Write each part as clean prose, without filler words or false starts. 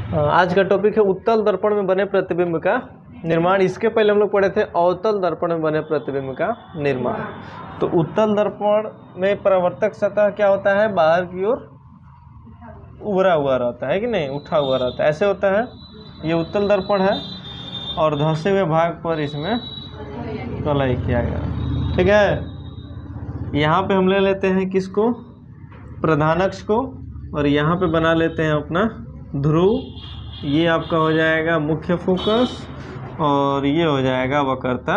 आज का टॉपिक है उत्तल दर्पण में बने प्रतिबिंब का निर्माण। इसके पहले हम लोग पढ़े थे अवतल दर्पण में बने प्रतिबिंब का निर्माण। तो उत्तल दर्पण में परावर्तक सतह क्या होता है, बाहर की ओर उभरा हुआ रहता है कि नहीं, उठा हुआ रहता है, ऐसे होता है। ये उत्तल दर्पण है और धंसे हुए भाग पर इसमें कलई किया गया, ठीक है। यहाँ पे हम ले लेते हैं किसको, प्रधान अक्ष को, और यहाँ पे बना लेते हैं अपना ध्रुव। ये आपका हो जाएगा मुख्य फोकस और ये हो जाएगा वक्रता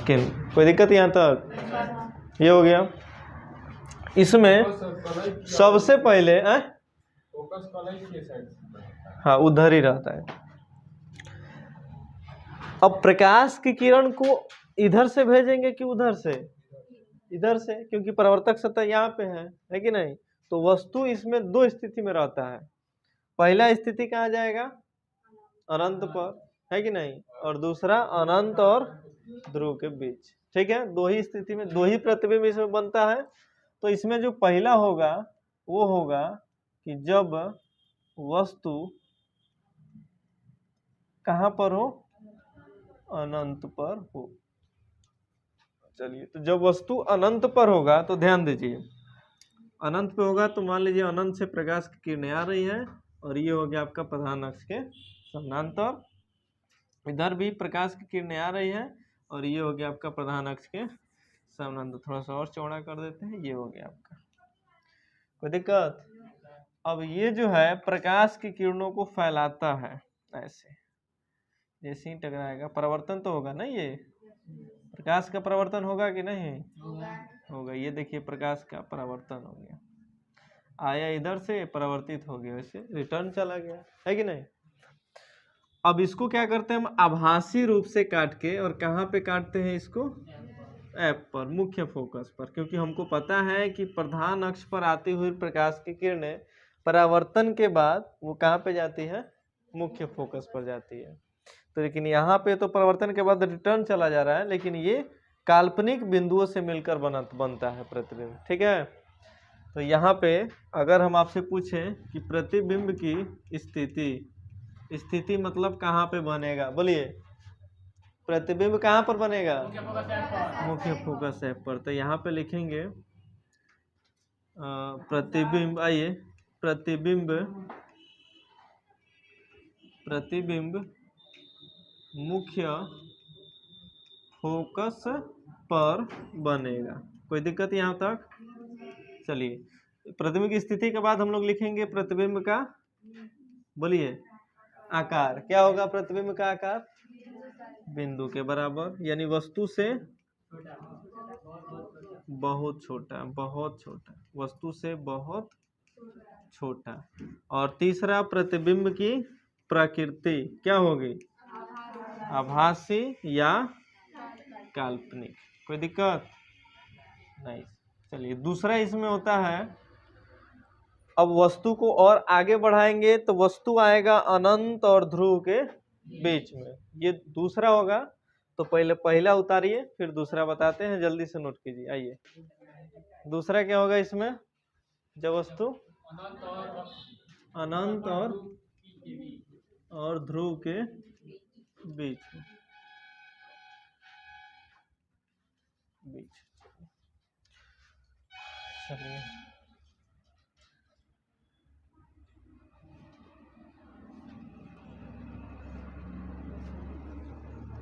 केंद्र। कोई दिक्कत यहाँ तक? ये हो गया। इसमें सबसे पहले हाँ उधर ही रहता है। अब प्रकाश की किरण को इधर से भेजेंगे कि उधर से? इधर से, क्योंकि परावर्तक सतह यहाँ पे है कि नहीं। तो वस्तु इसमें दो स्थिति में रहता है। पहला स्थिति कहाँ जाएगा, अनंत पर, है कि नहीं, और दूसरा अनंत और ध्रुव के बीच, ठीक है। दो ही स्थिति में दो ही प्रतिबिंब इसमें बनता है। तो इसमें जो पहला होगा वो होगा कि जब वस्तु कहाँ पर हो, अनंत पर हो। चलिए, तो जब वस्तु अनंत पर होगा तो ध्यान दीजिए, अनंत पे होगा तो मान लीजिए अनंत से प्रकाश की किरणें आ रही है और ये हो गया आपका प्रधान अक्ष के समानांतर। इधर भी प्रकाश की किरणें आ रही है और ये हो गया आपका प्रधान अक्ष के समानांतर। थोड़ा सा और चौड़ा कर देते हैं, ये हो गया आपका। कोई दिक्कत? अब ये जो है प्रकाश की किरणों को फैलाता है, ऐसे जैसे ही टकराएगा परावर्तन तो होगा ना। ये प्रकाश का परावर्तन होगा कि नहीं होगा। ये देखिए प्रकाश का परावर्तन हो गया, आया इधर से, परावर्तित हो गया, वैसे रिटर्न चला गया, है कि नहीं। अब इसको क्या करते हैं हम, आभासी रूप से काट के, और कहाँ पे काटते हैं इसको, एफ पर, मुख्य फोकस पर, क्योंकि हमको पता है कि प्रधान अक्ष पर आती हुई प्रकाश की किरणें परावर्तन के बाद वो कहाँ पे जाती है, मुख्य फोकस पर जाती है। तो लेकिन यहाँ पे तो परावर्तन के बाद रिटर्न चला जा रहा है, लेकिन ये काल्पनिक बिंदुओं से मिलकर बनता है प्रतिबिंब, ठीक है। तो यहाँ पे अगर हम आपसे पूछें कि प्रतिबिंब की स्थिति मतलब कहाँ पे बनेगा, बोलिए प्रतिबिंब कहाँ पर बनेगा, मुख्य फोकस एफ पर। तो यहाँ पे लिखेंगे प्रतिबिंब, आइए प्रतिबिंब मुख्य फोकस पर बनेगा। कोई दिक्कत यहाँ तक? चलिए, प्रतिबिंब की स्थिति के बाद हम लोग लिखेंगे प्रतिबिंब का, बोलिए आकार। क्या होगा प्रतिबिंब का आकार? बिंदु के बराबर, यानी वस्तु से बहुत छोटा, वस्तु से बहुत छोटा। और तीसरा, प्रतिबिंब की प्रकृति क्या होगी, आभासी या काल्पनिक। कोई दिक्कत नहीं। चलिए, दूसरा इसमें होता है, अब वस्तु को और आगे बढ़ाएंगे तो वस्तु आएगा अनंत और ध्रुव के बीच में, ये दूसरा होगा। तो पहले पहला उतारिए, फिर दूसरा बताते हैं, जल्दी से नोट कीजिए। आइए, दूसरा क्या होगा इसमें, जब वस्तु अनंत और ध्रुव के बीच चलिए,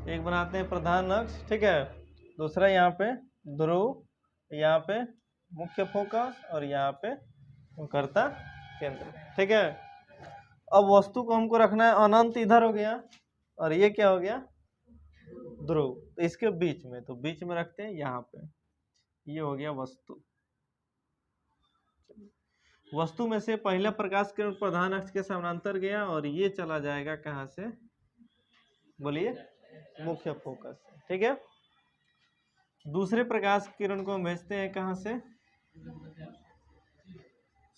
एक बनाते हैं प्रधान अक्ष, ठीक है, दूसरा यहाँ पे ध्रुव, यहाँ पे मुख्य फोकस और यहाँ पे वक्रता केंद्र, ठीक है। अब वस्तु को हमको रखना है, अनंत इधर हो गया और ये क्या हो गया, ध्रुव, तो इसके बीच में, तो बीच में रखते हैं यहाँ पे, ये हो गया वस्तु। वस्तु में से पहला प्रकाश किरण प्रधान अक्ष के समानांतर गया और ये चला जाएगा कहाँ से, बोलिए मुख्य फोकस, ठीक है। दूसरे प्रकाश किरण को हम भेजते हैं कहाँ से,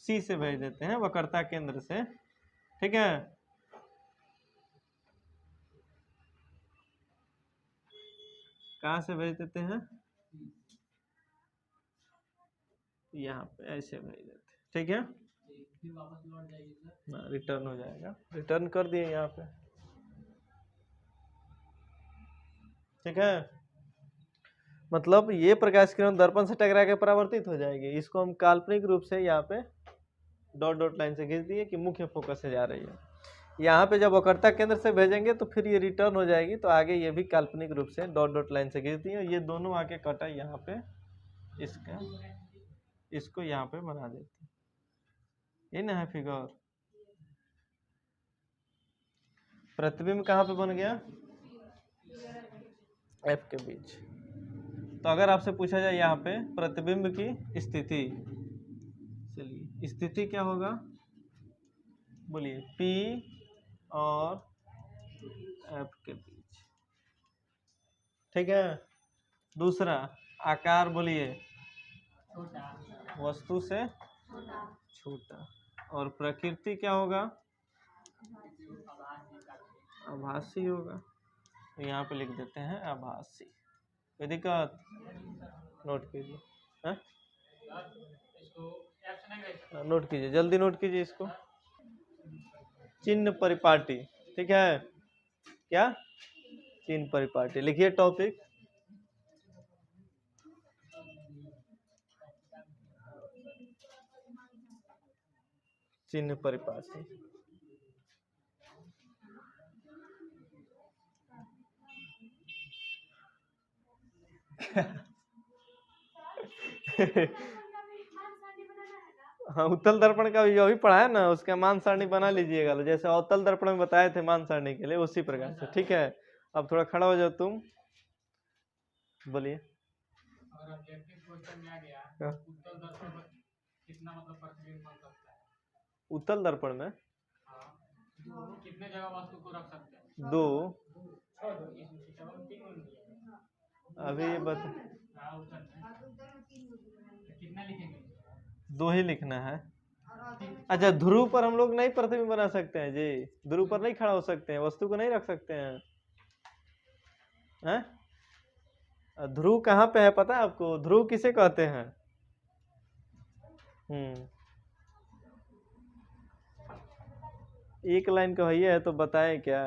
सी से भेज देते हैं, वक्रता केंद्र से, ठीक है। कहाँ से भेज देते हैं, यहाँ पे ऐसे भेज देते हैं, ठीक है। रिटर्न हो जाएगा, रिटर्न कर दिए यहाँ पे। ठीक है, मतलब ये प्रकाश किरण दर्पण से टकरा के परावर्तित हो जाएगी। इसको हम काल्पनिक रूप से यहाँ पे डॉट डॉट लाइन से खींच दिए कि मुख्य फोकस से जा रही है। यहाँ पे जब वक्रता केंद्र से भेजेंगे तो फिर ये रिटर्न हो जाएगी, तो आगे ये भी काल्पनिक रूप से डॉट डॉट लाइन से खींच दिए। ये दोनों आके कटा यहाँ पे, इसका इसको यहाँ पे बना देते हैं। ये ना है फिगर। प्रतिबिंब कहाँ पे बन गया? एफ के बीच। तो अगर आपसे पूछा जाए यहाँ पे प्रतिबिंब की स्थिति, चलिए स्थिति क्या होगा बोलिए? P और F के बीच। ठीक है, दूसरा आकार बोलिए? वस्तु से छोटा। और प्रकृति क्या होगा? आभासी होगा। तो यहाँ पे लिख देते हैं आभासी। कोई दिक्कत? नोट कीजिए, नोट कीजिए, जल्दी नोट कीजिए इसको। चिन्ह परिपाटी, ठीक है, क्या? चिन्ह परिपाटी। लिखिए टॉपिक। चिन्ह परिपाटी। हाँ, उत्तल दर्पण का भी अभी पढ़ा है ना, उसका मान सारणी बना लीजिएगा, जैसे अवतल दर्पण में बताए थे मान सारणी के लिए, उसी प्रकार से। ठीक है, अब थोड़ा खड़ा हो जाओ तुम, बोलिए। उत्तल दर्पण में कितने जगह वस्तु को रख सकते हैं? 2। अभी ये बता, कितना लिखेंगे? 2 ही लिखना है। अच्छा, ध्रुव पर हम लोग नहीं प्रतिबिंब बना सकते हैं जी? ध्रुव पर नहीं खड़ा हो सकते हैं, वस्तु को नहीं रख सकते हैं, हैं? ध्रुव कहाँ पे है पता है आपको? ध्रुव किसे कहते हैं? एक लाइन कहिए है तो बताएं क्या?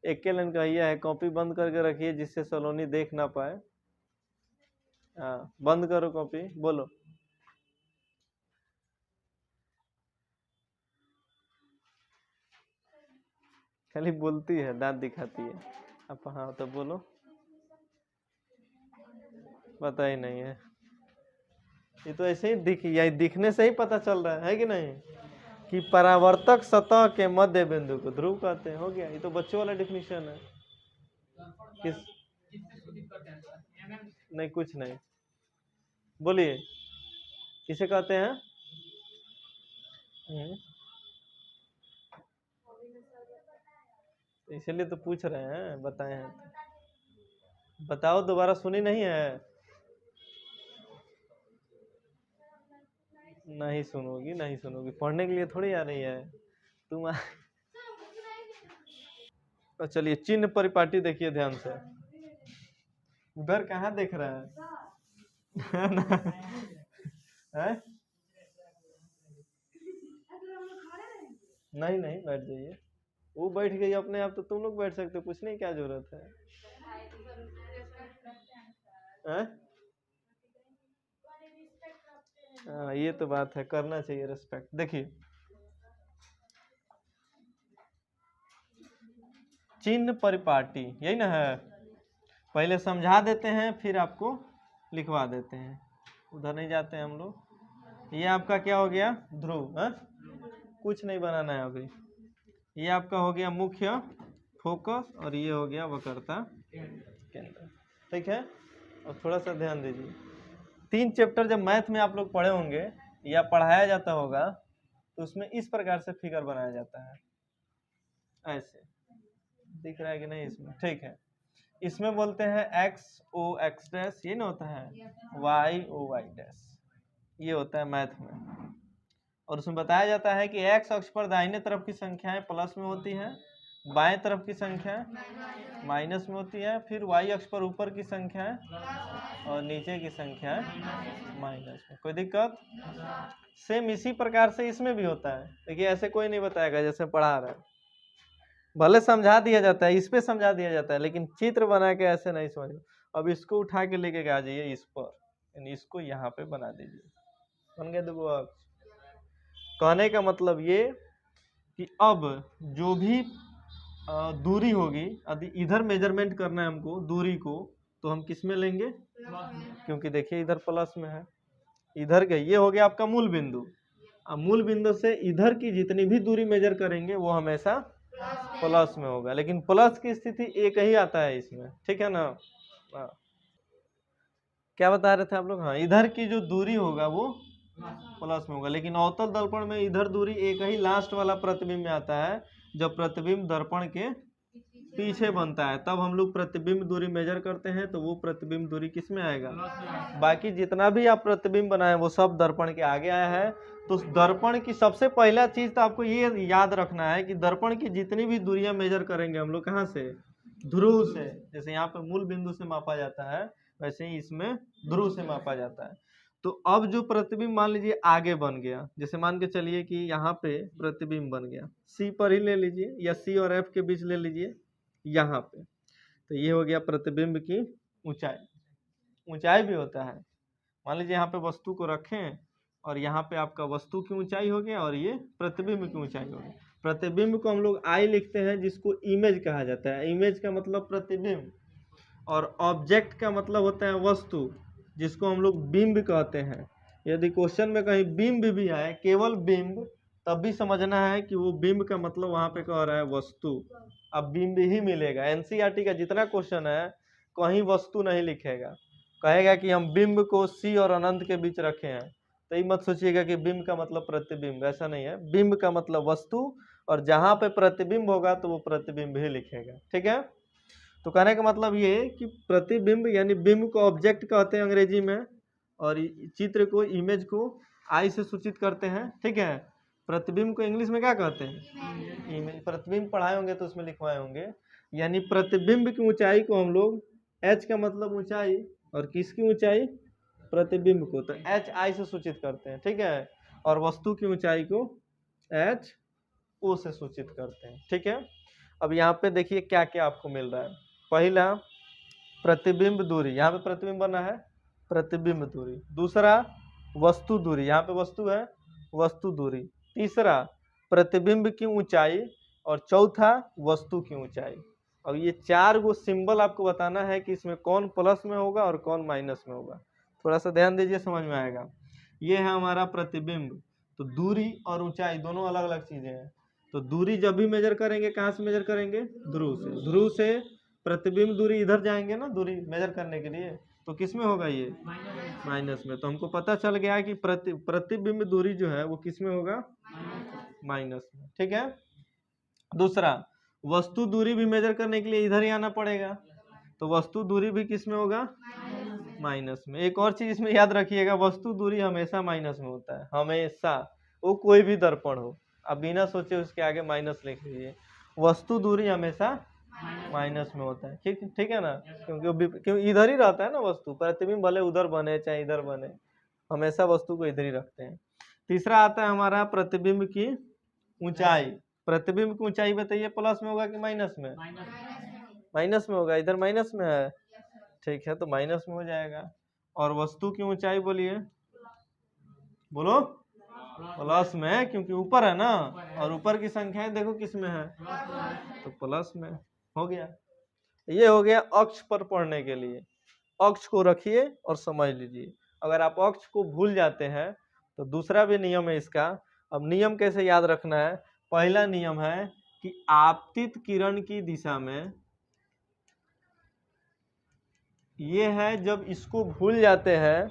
एक के लाइन कहिए है, कॉपी बंद करके रखिए जिससे सलोनी देख ना पाए। हाँ, बंद करो कॉपी, बोलो। खाली बोलती है, दांत दिखाती है। अब हाँ तो बोलो। पता ही नहीं है, ये तो ऐसे ही दिखने से ही पता चल रहा है कि नहीं, कि परावर्तक सतह के मध्य बिंदु को ध्रुव कहते हैं। हो गया, ये तो बच्चों वाला डिफिनीशन है। किस नहीं, कुछ नहीं, बोलिए किसे कहते हैं? इसलिए तो पूछ रहे हैं, बताए हैं तो बताओ, दोबारा सुनी नहीं है? नहीं सुनोगी, नहीं सुनोगी, पढ़ने के लिए थोड़ी आ रही है तुम। तो चलिए चिन्ह परिपाटी देखिए ध्यान से। उधर कहाँ देख रहा है? है? नहीं नहीं, बैठ जाइए। वो बैठ गई अपने आप, तो तुम लोग बैठ सकते हो, पूछने की क्या जरूरत है? हाँ, ये तो बात है, करना चाहिए रिस्पेक्ट। देखिए चिन्ह परिपाटी यही ना है, पहले समझा देते हैं फिर आपको लिखवा देते हैं, उधर नहीं जाते हैं हम लोग। ये आपका क्या हो गया? ध्रुव। कुछ नहीं बनाना है अभी। ये आपका हो गया मुख्य फोकस, और ये हो गया वक्रता केंद्र। ठीक है, और थोड़ा सा ध्यान दीजिए, 3 चैप्टर जब मैथ में आप लोग पढ़े होंगे या पढ़ाया जाता होगा, तो उसमें इस प्रकार से फिगर बनाया जाता है। ऐसे दिख रहा है कि नहीं इसमें? ठीक है, इसमें बोलते हैं एक्स ओ एक्स डैश, ये ना होता है, वाई ओ वाई डैश, ये होता है मैथ में। और उसमें बताया जाता है कि एक्स अक्ष पर दाहिने तरफ की संख्याएं प्लस में होती हैं बाएं तरफ की संख्या माइनस में होती है, फिर वाई अक्ष पर ऊपर की संख्या और नीचे की संख्या माइनस में। कोई दिक्कत? सेम इसी प्रकार से इसमें भी होता है। देखिए ऐसे कोई नहीं बताएगा जैसे पढ़ा रहा है, भले समझा दिया जाता है, इस पे समझा दिया जाता है, लेकिन चित्र बना के ऐसे नहीं समझ। अब इसको उठा के लेके आ जाइए इस पर, यानी इसको यहाँ पे बना दीजिए, बन गए दो अक्ष। कहने का मतलब ये कि अब जो भी दूरी होगी, यदि इधर मेजरमेंट करना है हमको दूरी को, तो हम किस में लेंगे? क्योंकि देखिए इधर प्लस में है, इधर के ये हो गया आपका मूल बिंदु। अब मूल बिंदु से इधर की जितनी भी दूरी मेजर करेंगे वो हमेशा प्लस में होगा, लेकिन प्लस की स्थिति एक ही आता है इसमें, ठीक है ना। क्या बता रहे थे आप लोग? हाँ, इधर की जो दूरी होगा वो प्लस में होगा, लेकिन अवतल दर्पण में इधर दूरी एक ही लास्ट वाला प्रतिबिंब में आता है, जब प्रतिबिंब दर्पण के पीछे बनता है तब हम लोग प्रतिबिंब दूरी मेजर करते हैं, तो वो प्रतिबिंब दूरी किस में आएगा? बाकी जितना भी आप प्रतिबिंब बनाए वो सब दर्पण के आगे आया है। तो दर्पण की सबसे पहला चीज तो आपको ये याद रखना है कि दर्पण की जितनी भी दूरियां मेजर करेंगे हम लोग कहाँ से? ध्रुव से। जैसे यहाँ पे मूल बिंदु से मापा जाता है, वैसे ही इसमें ध्रुव से मापा जाता है। तो अब जो प्रतिबिंब मान लीजिए आगे बन गया, जैसे मान के चलिए कि यहाँ पे प्रतिबिंब बन गया, सी पर ही ले लीजिए या सी और एफ के बीच ले लीजिए यहाँ पे, तो ये हो गया प्रतिबिंब की ऊंचाई। ऊंचाई भी होता है, मान लीजिए यहाँ पे वस्तु को रखें और यहाँ पे आपका वस्तु की ऊंचाई हो गया और ये प्रतिबिंब की ऊंचाई हो गई। प्रतिबिंब को हम लोग आई लिखते हैं, जिसको इमेज कहा जाता है। इमेज का मतलब प्रतिबिंब, और ऑब्जेक्ट का मतलब होता है वस्तु, जिसको हम लोग बिंब कहते हैं। यदि क्वेश्चन में कहीं बिंब भी आए, केवल बिंब, तब भी समझना है कि वो बिंब का मतलब वहां पे कह रहा है वस्तु। अब बिंब ही मिलेगा। एनसीईआरटी का जितना क्वेश्चन है कहीं वस्तु नहीं लिखेगा, कहेगा कि हम बिंब को सी और अनंत के बीच रखे हैं, तो ये मत सोचिएगा कि बिंब का मतलब प्रतिबिंब, ऐसा नहीं है। बिंब का मतलब वस्तु, और जहां पे प्रतिबिंब होगा तो वो प्रतिबिंब ही लिखेगा, ठीक है। तो कहने का मतलब ये कि प्रतिबिंब यानी बिंब को ऑब्जेक्ट कहते हैं अंग्रेजी में, और चित्र को, इमेज को आई से सूचित करते हैं, ठीक है। प्रतिबिंब को इंग्लिश में क्या कहते हैं? इमेज। प्रतिबिंब पढ़ाए होंगे तो उसमें लिखवाए होंगे। यानी प्रतिबिंब की ऊंचाई को हम लोग, एच का मतलब ऊंचाई, और किसकी ऊंचाई? प्रतिबिंब को, तो एच आई से सूचित करते हैं, ठीक है। और वस्तु की ऊंचाई को एच ओ से सूचित करते हैं, ठीक है। अब यहाँ पे देखिए क्या क्या आपको मिल रहा है। पहला प्रतिबिंब दूरी, यहाँ पे प्रतिबिंब बना है, प्रतिबिंब दूरी। दूसरा वस्तु दूरी, यहाँ पे वस्तु है, वस्तु दूरी। तीसरा प्रतिबिंब की ऊंचाई, और चौथा वस्तु की ऊंचाई। अब ये चार गो सिंबल आपको बताना है कि इसमें कौन प्लस में होगा और कौन माइनस में होगा। थोड़ा सा ध्यान दीजिए, समझ में आएगा। ये है हमारा प्रतिबिंब। तो दूरी और ऊंचाई दोनों अलग अलग चीजें हैं। तो दूरी जब भी मेजर करेंगे कहाँ से मेजर करेंगे? ध्रुव से। ध्रुव से प्रतिबिंब दूरी इधर जाएंगे ना, दूरी मेजर करने के लिए, तो किस में होगा? ये माइनस में। तो हमको पता चल गया कि प्रतिबिंब दूरी जो है वो किस में होगा? माइनस में, ठीक है। दूसरा वस्तु दूरी भी मेजर करने के लिए इधर ही आना पड़ेगा, तो वस्तु दूरी भी किस में होगा? माइनस में। एक और चीज इसमें याद रखिएगा, वस्तु दूरी हमेशा माइनस में होता है, हमेशा, वो कोई भी दर्पण हो। अब बिना सोचे उसके आगे माइनस लिख लीजिए। वस्तु दूरी हमेशा माइनस में होता है, ठीक ठीक है ना। क्योंकि इधर ही रहता है ना वस्तु, प्रतिबिंब भले उधर बने चाहे इधर बने, हमेशा वस्तु को इधर ही रखते हैं। तीसरा आता है हमारा प्रतिबिंब की ऊंचाई। प्रतिबिंब की ऊंचाई बताइए, प्लस में होगा कि माइनस में? माइनस में होगा, इधर माइनस में है, ठीक है, तो माइनस में हो जाएगा। और वस्तु की ऊंचाई बोलिए, बोलो। प्लस में, क्योंकि ऊपर है ना, और ऊपर की संख्याएं देखो किस में है, तो प्लस में हो गया। ये हो गया अक्ष पर पढ़ने के लिए। अक्ष को रखिए और समझ लीजिए। अगर आप अक्ष को भूल जाते हैं तो दूसरा भी नियम है इसका। अब नियम कैसे याद रखना है? पहला नियम है कि आपतित किरण की दिशा में, ये है जब इसको भूल जाते हैं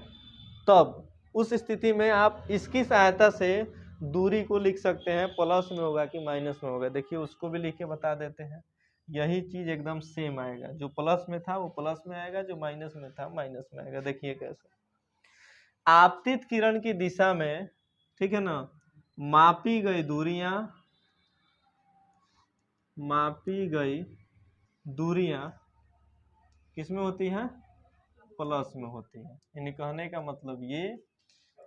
तब उस स्थिति में आप इसकी सहायता से दूरी को लिख सकते हैं, प्लस में होगा कि माइनस में होगा। देखिए उसको भी लिख के बता देते हैं। यही चीज एकदम सेम आएगा, जो प्लस में था वो प्लस में आएगा, जो माइनस में था माइनस में आएगा। देखिए कैसे आपतित किरण की दिशा में, ठीक है ना, मापी गई दूरियां मापी गई दूरियां किस में होती हैं? प्लस में होती हैं। यानी कहने का मतलब ये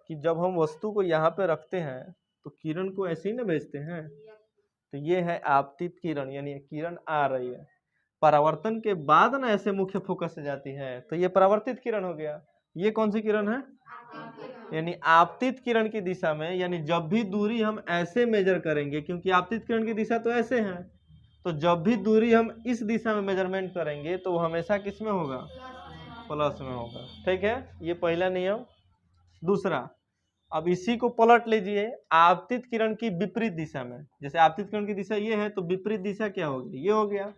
कि जब हम वस्तु को यहाँ पे रखते हैं तो किरण को ऐसे ही ना भेजते हैं। तो ये है आपतित किरण, यानी किरण आ रही है, परावर्तन के बाद ना ऐसे मुख्य फोकस से जाती है, तो ये परावर्तित किरण हो गया। ये कौन सी किरण है? यानी आपतित किरण की दिशा में, यानी जब भी दूरी हम ऐसे मेजर करेंगे, क्योंकि आपतित किरण की दिशा तो ऐसे है, तो जब भी दूरी हम इस दिशा में मेजरमेंट करेंगे तो वो हमेशा किस में होगा? प्लस में होगा। ठीक है, ये पहला नियम। दूसरा, अब इसी को पलट लीजिए आपतित किरण की विपरीत दिशा में। जैसे आपतित किरण की दिशा ये है तो विपरीत दिशा क्या होगी? ये हो गया।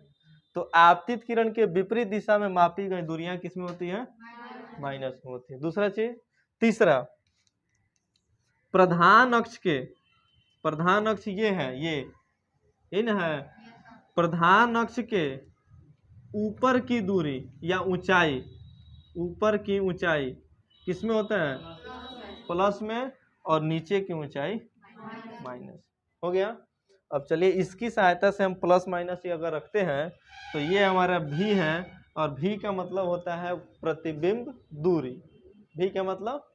तो आपतित किरण के विपरीत दिशा में मापी गई दूरियां किसमें होती हैं? माइनस में होती है। दूसरा चीज। तीसरा, प्रधान अक्ष के, प्रधान अक्ष ये है, ये ना है, प्रधान अक्ष के ऊपर की दूरी या ऊंचाई, ऊपर की ऊंचाई किसमें होता है? प्लस में, और नीचे की ऊंचाई माइनस। हो गया। अब चलिए इसकी सहायता से हम प्लस माइनस ये अगर रखते हैं तो ये हमारा भी है, और भी का मतलब होता है प्रतिबिंब दूरी। भी का मतलब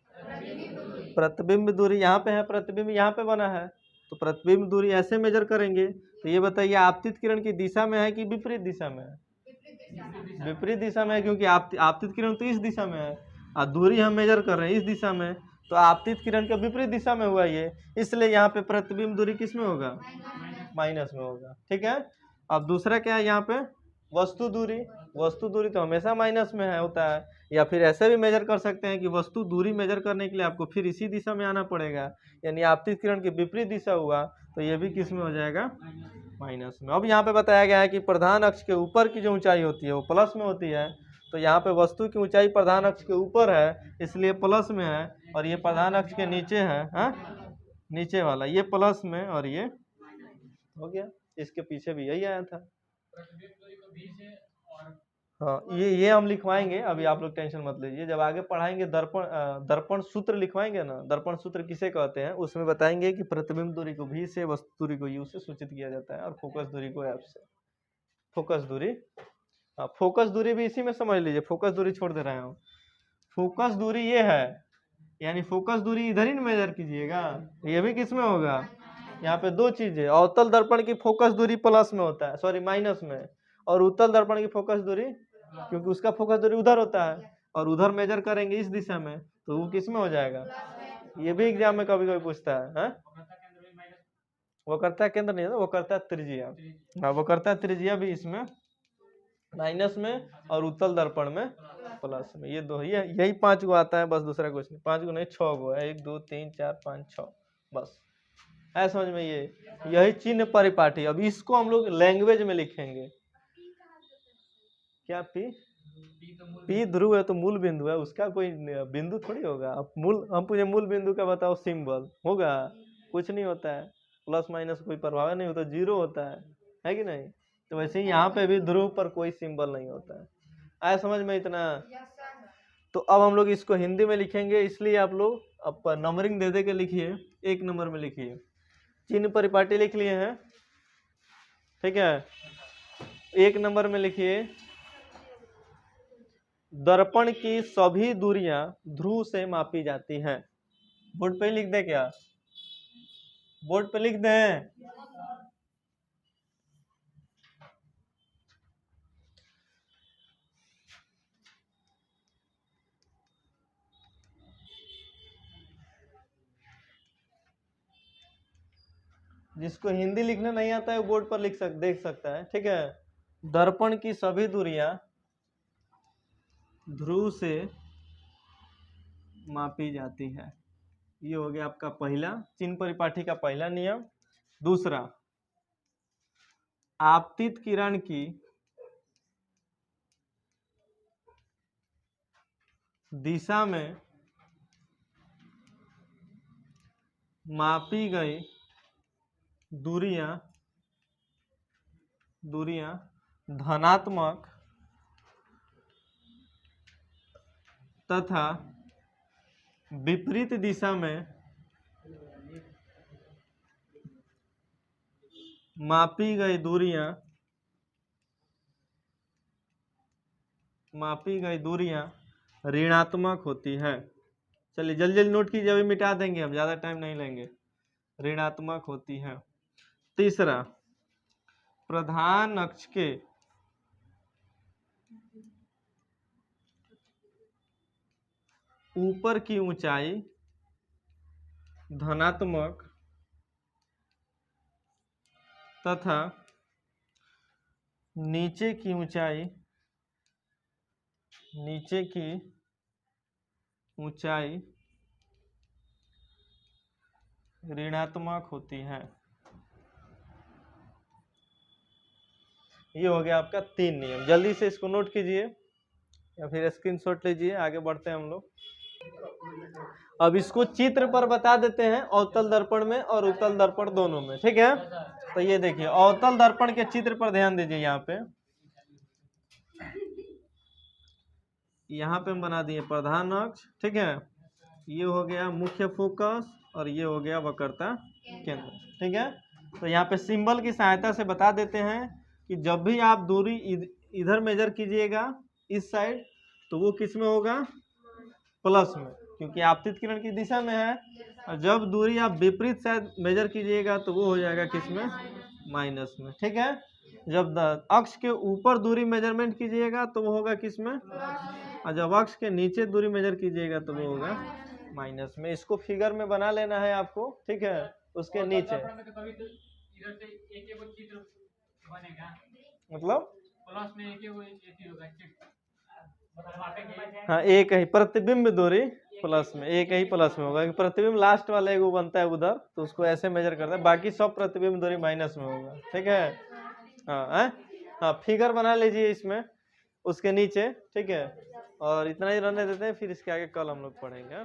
प्रतिबिंब दूरी। यहाँ पे है प्रतिबिंब, यहाँ पे बना है, तो प्रतिबिंब दूरी ऐसे मेजर करेंगे। तो ये बताइए आपतित किरण की दिशा में है कि विपरीत दिशा में है? विपरीत दिशा में है, क्योंकि आपतित किरण तो इस दिशा में है और दूरी हम मेजर कर रहे हैं इस दिशा में, तो आपतित किरण के विपरीत दिशा में हुआ ये, इसलिए यहाँ पे प्रतिबिंब दूरी किस में होगा? माइनस में होगा। ठीक है। अब दूसरा क्या है यहाँ पे? वस्तु दूरी। वस्तु दूरी तो हमेशा माइनस में है, होता है। या फिर ऐसे भी मेजर कर सकते हैं कि वस्तु दूरी मेजर करने के लिए आपको फिर इसी दिशा में आना पड़ेगा, यानी आपतित किरण की विपरीत दिशा हुआ तो ये भी किस में हो जाएगा? माइनस में। अब यहाँ पे बताया गया है कि प्रधान अक्ष के ऊपर की जो ऊंचाई होती है वो प्लस में होती है, तो यहाँ पे वस्तु की ऊंचाई प्रधान अक्ष के ऊपर है इसलिए प्लस में है, और ये प्रधान अक्ष के नीचे है, नीचे वाला ये प्लस में, और ये हो गया। इसके पीछे भी यही आया था। हाँ, ये हम लिखवाएंगे, अभी आप लोग टेंशन मत लीजिए। जब आगे पढ़ाएंगे दर्पण सूत्र लिखवाएंगे ना, दर्पण सूत्र किसे कहते हैं, उसमें बताएंगे कि प्रतिबिंब दूरी को भी से, वस्तु दूरी को यू से सूचित किया जाता है, और फोकस दूरी को एफ से। फोकस दूरी, फोकस दूरी भी इसी में समझ लीजिए, फोकस दूरी छोड़ दे रहे हैं। फोकस दूरी ये है, यानी फोकस दूरी इधर ही मेजर कीजिएगा, ये भी किस में होगा? यहाँ पे दो चीजें, अवतल दर्पण की फोकस दूरी प्लस में होता है, सॉरी माइनस में, और उत्तल दर्पण की फोकस दूरी, क्योंकि उसका फोकस दूरी उधर होता है और उधर मेजर करेंगे इस दिशा में, तो वो किस में हो जाएगा? ये भी एग्जाम में कभी कभी पूछता है। वो करता है केंद्र नहीं है, वो करता है त्रिज्या। हाँ, वो करता है त्रिज्या भी इसमें माइनस में, और उत्तल दर्पण में प्लस में। ये दो, ये यही 5 गो आता है, बस दूसरा कुछ नहीं। 5 गो नहीं, 6 गो है, 1 2 3 4 5 6, बस है समझ में। ये यही चिन्ह परिपाटी। अब इसको हम लोग लैंग्वेज में लिखेंगे। क्या पी ध्रुव है तो मूल बिंदु है, उसका कोई बिंदु थोड़ी होगा। अब मूल, हम पूछे मूल बिंदु का बताओ सिंबल, होगा? कुछ नहीं होता है, प्लस माइनस कोई प्रभाव नहीं होता, जीरो होता है कि नहीं? तो वैसे ही यहाँ पे भी ध्रुव पर कोई सिंबल नहीं होता है। आया समझ में इतना? तो अब हम लोग इसको हिंदी में लिखेंगे, इसलिए आप लोग अब नंबरिंग दे दे के लिखिए। 1 नंबर में लिखिए, चिन्ह परिपाटी लिख लिए हैं, ठीक है। 1 नंबर में लिखिए, दर्पण की सभी दूरियां ध्रुव से मापी जाती हैं। बोर्ड पे लिख दे क्या? बोर्ड पे लिख दें? जिसको हिंदी लिखना नहीं आता है वो बोर्ड पर देख सकता है, ठीक है। दर्पण की सभी दूरियां ध्रुव से मापी जाती है। ये हो गया आपका पहला चिन्ह परिपाठी का पहला नियम। दूसरा, आपतित किरण की दिशा में मापी गई दूरियां धनात्मक तथा विपरीत दिशा में मापी गई दूरियां मापी गई दूरियां ऋणात्मक होती है। चलिए जल्दी जल्दी नोट कीजिए, अभी मिटा देंगे, हम ज़्यादा टाइम नहीं लेंगे। ऋणात्मक होती है। तीसरा, प्रधान अक्ष के ऊपर की ऊंचाई धनात्मक तथा नीचे की ऊंचाई ऋणात्मक होती है। ये हो गया आपका 3 नियम। जल्दी से इसको नोट कीजिए या फिर स्क्रीनशॉट लीजिए, आगे बढ़ते हैं हम लोग। अब इसको चित्र पर बता देते हैं, अवतल दर्पण में और उत्तल दर्पण दोनों में, ठीक है। तो ये देखिए अवतल दर्पण के चित्र पर ध्यान दीजिए। यहाँ पे हम बना दिए प्रधान अक्ष, ठीक है। ये हो गया मुख्य फोकस और ये हो गया वक्रता केंद्र, ठीक है। तो यहाँ पे सिंबल की सहायता से बता देते हैं कि जब भी आप दूरी इधर मेजर कीजिएगा इस साइड, तो वो किस में होगा, प्लस में, क्योंकि आपतित किरण की दिशा में है। और जब दूरी आप विपरीत साइड मेजर कीजिएगा तो वो हो जाएगा किस में, माइनस में, ठीक है। जब अक्ष के ऊपर दूरी मेजरमेंट कीजिएगा तो वो होगा किस में, और जब अक्ष के नीचे दूरी मेजर कीजिएगा तो वो होगा माइनस में। इसको फिगर में बना लेना है आपको, ठीक है। उसके नीचे मतलब हाँ एक ही प्रतिबिंब दूरी प्लस में, एक ही प्लस में होगा। प्रतिबिंब लास्ट वाला एक वो बनता है उधर, तो उसको ऐसे मेजर करते हैं, बाकी सब प्रतिबिंब दूरी माइनस में होगा, ठीक है। हाँ हाँ फिगर बना लीजिए इसमें उसके नीचे, ठीक है। और इतना ही रहने देते हैं, फिर इसके आगे कल हम लोग पढ़ेंगे।